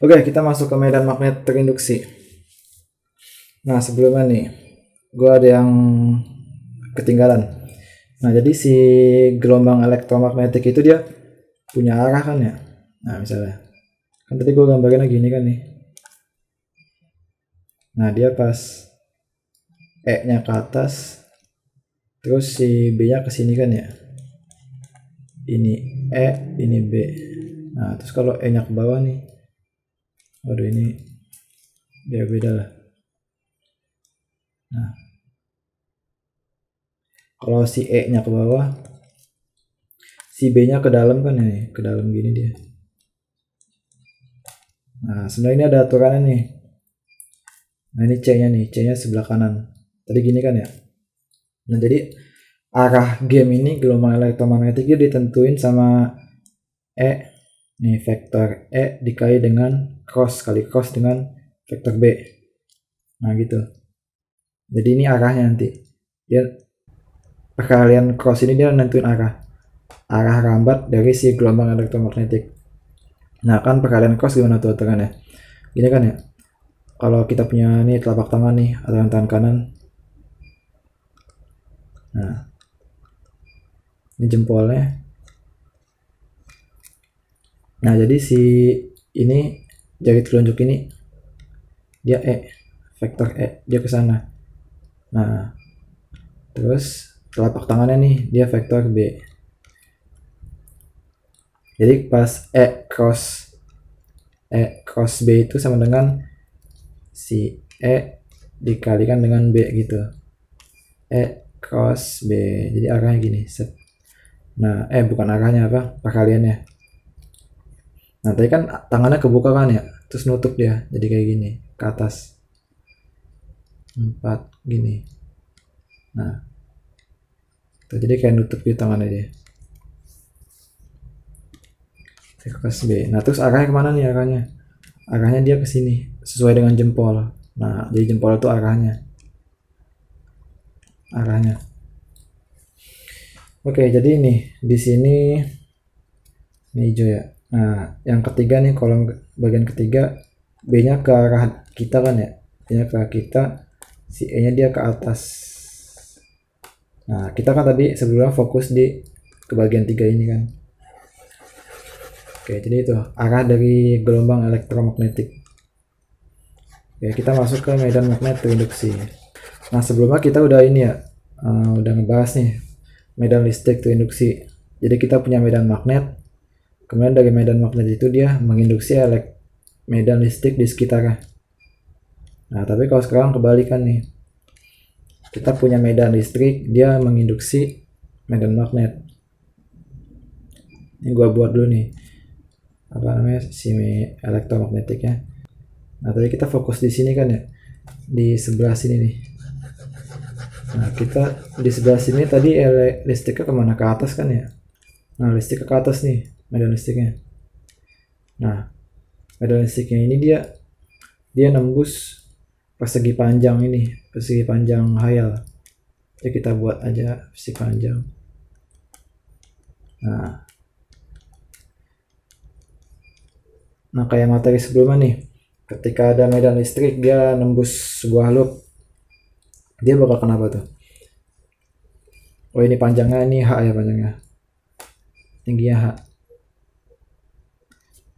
Oke, kita masuk ke medan magnet terinduksi. Nah, sebelumnya nih, gue ada yang ketinggalan. Nah, jadi si gelombang elektromagnetik itu dia punya arah kan ya. Nah, misalnya, kan tadi gue gambarnya gini kan nih. Nah, dia pas E-nya ke atas, terus si B-nya ke sini kan ya. Ini E, ini B. Nah, terus kalau E-nya ke bawah nih, waduh ini biar beda lah. Nah, kalau si E-nya ke bawah, si B-nya ke dalam kan ya, ke dalam gini dia. Nah, sebenarnya ini ada aturannya nih. Nah, ini C-nya nih, C-nya sebelah kanan. Tadi gini kan ya. Nah, jadi arah game ini gelombang elektromagnetik itu ditentuin sama E. Nih, vektor E dikali dengan cross kali cross dengan vektor B. Nah, gitu. Jadi ini arahnya nanti. Dia perkalian cross ini dia nentuin arah rambat dari si gelombang elektromagnetik. Nah, kan perkalian cross gimana tuh aturannya? Gini kan ya. Kalau kita punya nih telapak tangan nih atau tangan kanan. Nah, ini jempolnya. Nah, jadi si ini jari telunjuk ini dia vektor dia ke sana. Nah, terus telapak tangannya nih dia vektor B. Jadi pas cross B itu sama dengan si dikalikan dengan B gitu. Cross B. Jadi arahnya gini. Set. Nah, bukan arahnya apa? Perkaliannya. Nah, tadi kan tangannya kebuka kan ya? Terus nutup dia. Jadi kayak gini, ke atas. 4 gini. Nah, tuh, jadi kayak nutup gitu tangannya dia. Cross B. Nah, terus arahnya kemana nih arahnya? Arahnya dia ke sini, sesuai dengan jempol. Nah, jadi jempol itu arahnya. Oke, jadi ini di sini ini hijau ya. Nah, yang ketiga nih kolom bagian ketiga B-nya ke arah kita kan ya. B-nya ke arah kita, si E-nya dia ke atas. Nah, kita kan tadi sebelumnya fokus di ke bagian 3 ini kan. Oke, jadi itu arah dari gelombang elektromagnetik. Oke, kita masuk ke medan magnet terinduksi. Nah, sebelumnya kita udah ini ya, udah ngebahas nih medan listrik terinduksi. Jadi kita punya medan magnet, kemudian dari medan magnet itu dia menginduksi medan listrik di sekitarnya. Nah, tapi kalau sekarang kebalikan nih, kita punya medan listrik, dia menginduksi medan magnet. Ini gua buat dulu nih, apa namanya, si elektromagnetiknya. Nah, tadi kita fokus di sini kan ya, di sebelah sini nih. Nah, kita di sebelah sini tadi listriknya kemana? Ke atas kan ya. Nah, listrik ke atas nih, medan listriknya. Nah, medan listriknya ini dia nembus persegi panjang ini, persegi panjang hayal. Jadi kita buat aja persegi panjang. Nah, kayak materi sebelumnya nih, ketika ada medan listrik dia nembus sebuah loop, dia bakal kenapa tuh? Oh, ini panjangnya, ini H ya panjangnya, tingginya H.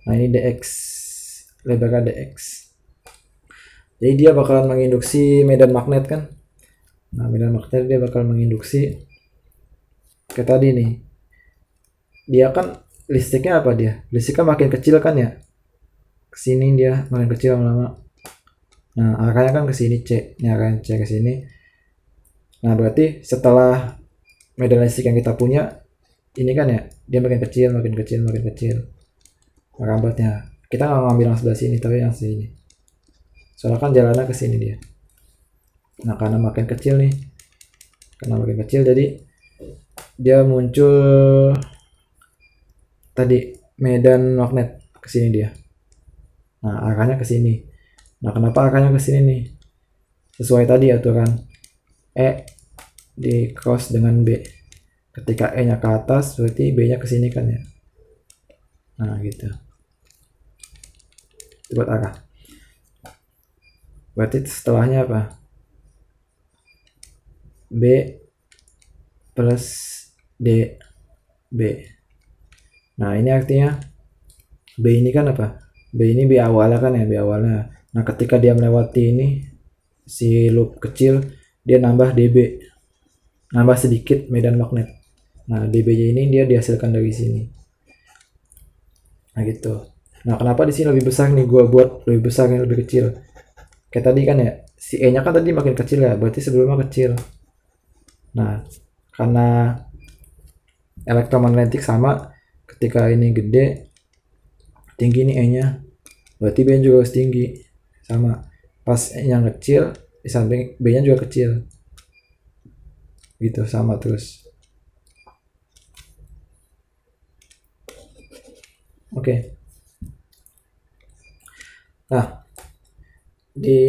Nah, ini dx, lebarnya dx. Jadi dia bakalan menginduksi medan magnet kan. Nah, medan magnet dia bakal menginduksi kayak tadi nih. Dia kan listriknya apa dia? Listriknya makin kecil kan ya. Kesini dia makin kecil lama-lama. Nah, arahnya kan ke sini C. Ini arahnya C ke sini. Nah, berarti setelah medan listrik yang kita punya ini kan ya, dia makin kecil, makin kecil, makin kecil. Merambatnya. Kita nggak ngambil yang sebelah sini, tapi yang sini. Soalnya kan jalannya ke sini dia. Nah, karena makin kecil nih. Karena makin kecil jadi dia muncul tadi medan magnet ke sini dia. Nah, arahnya ke sini. Nah, kenapa arahnya ke sini nih? Sesuai tadi aturan E di cross dengan B. Ketika E-nya ke atas, berarti B-nya ke sini kan ya. Nah, gitu. buat arah. Berarti setelahnya apa? B plus D B. Nah ini artinya B ini kan apa? B ini B awalnya kan ya, B awalnya. Nah ketika dia melewati ini si loop kecil, dia nambah dB, nambah sedikit medan magnet. Nah dB ini dia dihasilkan dari sini. Nah gitu. Nah kenapa di sini lebih besar nih, gua buat lebih besar yang lebih kecil. Kayak tadi kan ya, si E nya kan tadi makin kecil ya, berarti sebelumnya kecil. Nah karena elektromagnetik sama, ketika ini gede tinggi nih E nya, berarti B nya juga harus tinggi sama. Pas E nya kecil, di samping B nya juga kecil gitu, sama terus. Oke. Nah di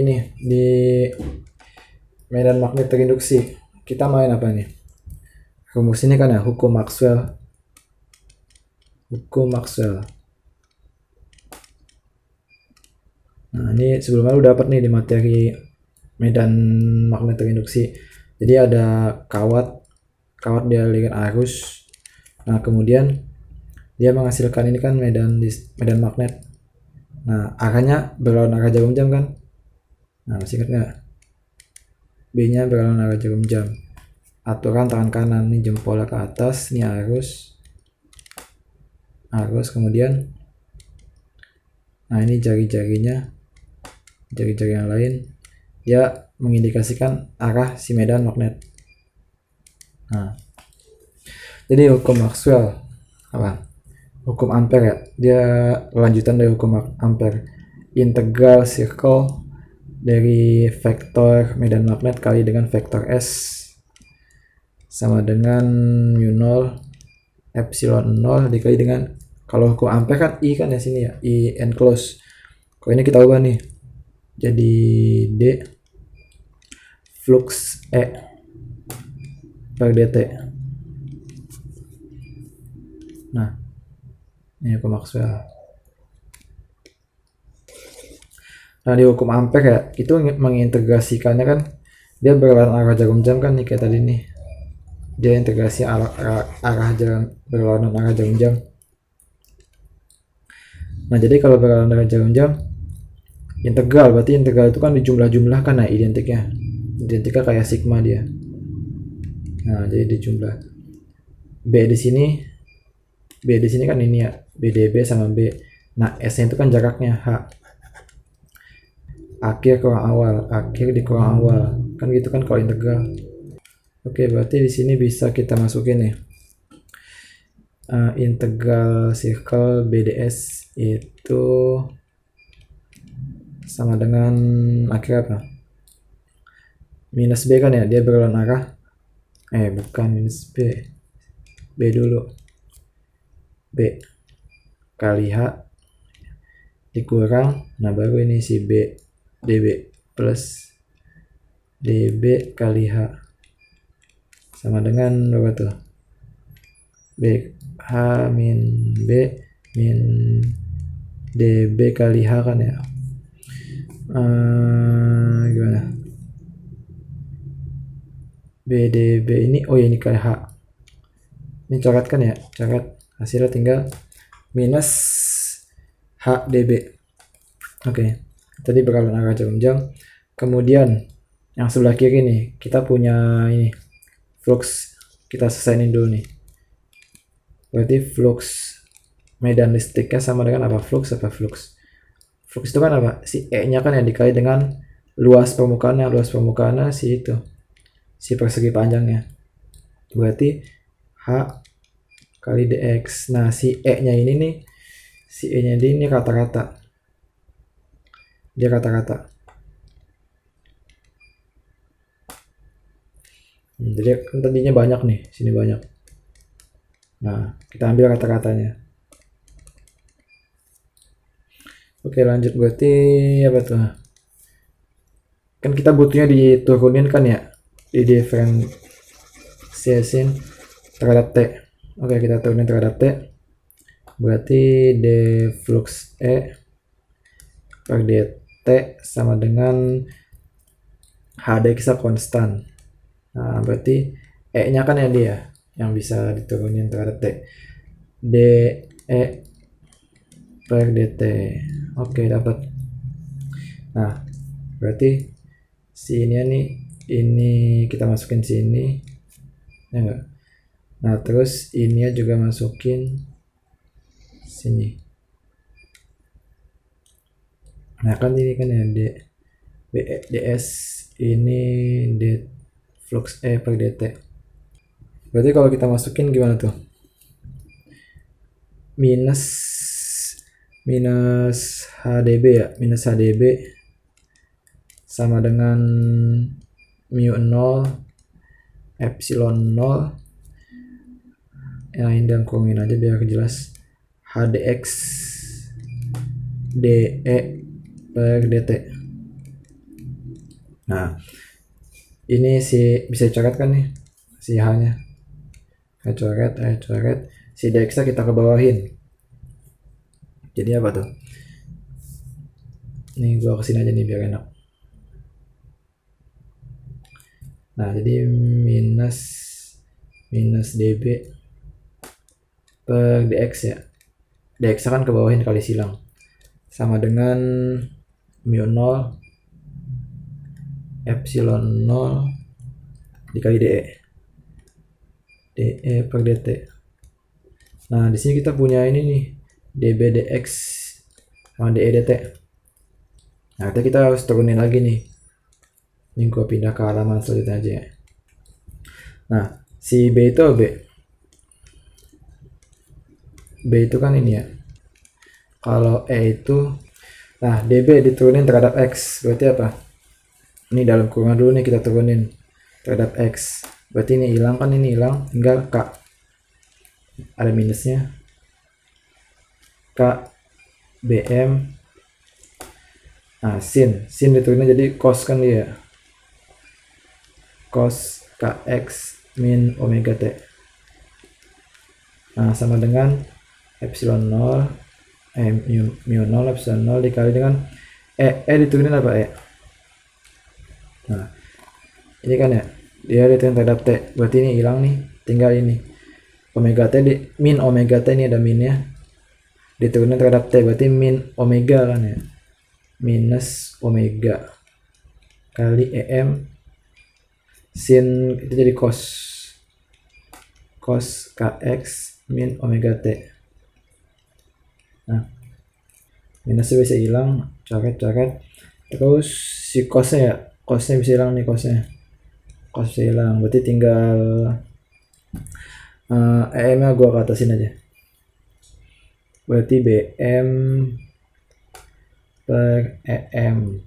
medan magnet terinduksi kita main apa nih? Rumus ini kan ya, hukum Maxwell. Nah ini sebelumnya lu dapat nih di materi medan magnet terinduksi. Jadi ada kawat dia aliran arus. Nah kemudian dia menghasilkan ini kan medan magnet. Nah arahnya berlawanan arah jarum jam kan. Nah masih ingat nggak? B nya berlawanan arah jarum jam. Aturan tangan kanan, nih jempolnya ke atas, nih arus kemudian nah ini jari-jari yang lain, dia mengindikasikan arah si medan magnet. Nah jadi hukum Maxwell apa? Hukum Ampere ya, dia lanjutan dari hukum Ampere. Integral circle dari vektor medan magnet kali dengan vektor S sama dengan mu0 epsilon 0 dikali dengan, kalau hukum Ampere kan I kan ya sini ya, I enclose. Kalau ini kita ubah nih jadi D flux E per dt. Nah ini hukum Maxwell. Nah di hukum Ampere ya, itu mengintegrasikannya kan, dia berlawanan arah jarum jam kan nih, kayak tadi nih, dia integrasi berlawanan arah jarum jam. Nah jadi kalau berlawanan arah jarum jam, integral, berarti integral itu kan dijumlah-jumlah kan, nah identiknya kayak sigma dia. Nah jadi dijumlah. B di sini kan ini ya, BDB sama B. Nah S nya itu kan jaraknya H, akhir dikurang awal kan gitu kan kalau integral. Oke berarti di sini bisa kita masukin nih, integral circle BDS itu sama dengan akhir apa, minus B kan ya, dia berlawanan arah, bukan minus B dulu, B kali H dikurang, nah baru ini si B dB plus dB kali H sama dengan berapa tuh, B H min B min dB kali H kan ya. Gimana, BDB ini, oh ya ini kali H, ini coret kan ya, coret, hasilnya tinggal minus H dB. Oke, tadi berlawanan arah jarum jam. Kemudian yang sebelah kiri nih kita punya ini flux, kita selesaiin dulu nih. Berarti flux medan listriknya sama dengan apa, flux itu kan apa, si E nya kan yang dikali dengan luas permukaannya si itu, si persegi panjangnya, berarti H kali dx. Nah si E nya ini nih, ini rata-rata, dia rata-rata. Jadi kan tadinya banyak nih, sini banyak. Nah kita ambil rata-ratanya. Oke lanjut, berarti apa tuh, kan kita butuhnya diturunin kan ya, di diferensiasin terhadap T. Oke kita turunin terhadap T, berarti d flux E per dt sama dengan HDX konstan. Nah, berarti E-nya kan yang dia yang bisa diturunin terhadap T. DE per dt. Oke, dapat. Nah, berarti si ini nih, ini kita masukin sini. Ya enggak? Nah, terus ini juga masukin sini. Nah, kan ini kan ya ds ini d flux E per dt. Berarti kalau kita masukin gimana tuh? Minus HDB ya, minus HDB sama dengan mu 0 epsilon 0. Yang ini dan kurangin aja biar jelas. HDX DE per dt. Nah, ini bisa coret kan nih si H-nya. Coret. Si DX-nya kita ke bawahin. Jadi apa tuh? Nih gua kesini aja nih biar enak. Nah, jadi minus db per dx ya. Dx kan ke bawahin kali silang. Sama dengan mu 0 epsilon 0 dikali dE. dE per dt. Nah, di sini kita punya ini nih, dB dx sama dE dt. Nah, kita harus turunin lagi nih. Ini gua pindah ke halaman selanjutnya aja ya. Nah, si B itu B. B itu kan ini ya. Kalau E itu, nah dB diturunin terhadap X. Berarti apa? Ini dalam kurungan dulu nih kita turunin terhadap X. Berarti ini hilang kan, ini hilang, tinggal K. Ada minusnya. K BM. Nah, sin diturunin jadi cos kan dia. Cos KX min omega T. Nah, sama dengan epsilon 0 mu 0 epsilon 0 dikali dengan diturunin apa E? Nah, ini kan ya, dia diturunin terhadap T. Berarti ini hilang nih, tinggal ini. Omega T min omega T, ini ada minnya. Diturunin terhadap T, berarti min omega kan ya. Minus omega kali EM sin itu jadi cos KX min omega T. Nah, minusnya bisa hilang, coret. Terus si cosnya bisa hilang nih, cos bisa hilang, berarti tinggal EM nya gua ke atasin aja. Berarti BM per EM.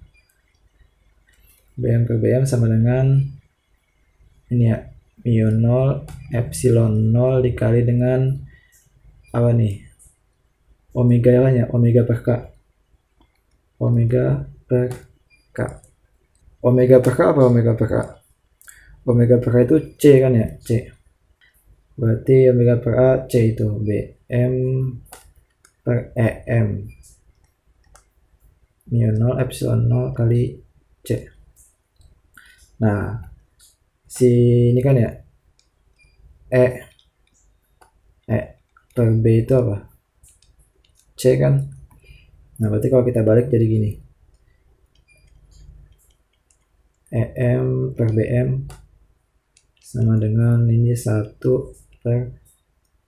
BM per BM sama dengan ini ya, mu 0 epsilon 0 dikali dengan apa nih? Omega ya, omega per K. Omega per K. Omega per K apa omega per K? Omega per K itu C kan ya, C. Berarti omega per A C itu BM per EM. Mu 0 epsilon 0 kali C. Nah, si ini kan ya, E per B itu apa? C kan. Nah, berarti kalau kita balik jadi gini, EM per BM sama dengan ini 1 per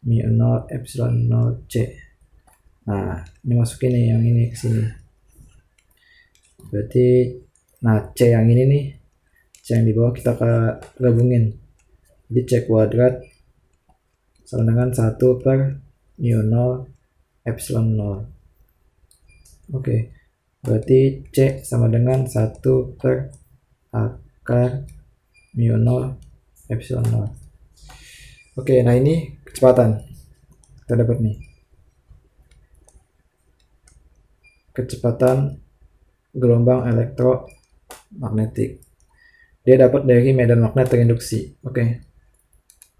mu 0 epsilon 0 C. Nah, ini masukin nih yang ini ke sini. Berarti nah C yang ini nih, C yang di bawah kita gabungin. Jadi C kuadrat sama dengan 1 per mu 0 epsilon 0. Oke. Berarti C sama dengan 1 per akar mu 0 epsilon 0. Oke, nah ini kecepatan. Kita dapat nih. Kecepatan gelombang elektromagnetik. Dia dapat dari medan magnet terinduksi. Oke.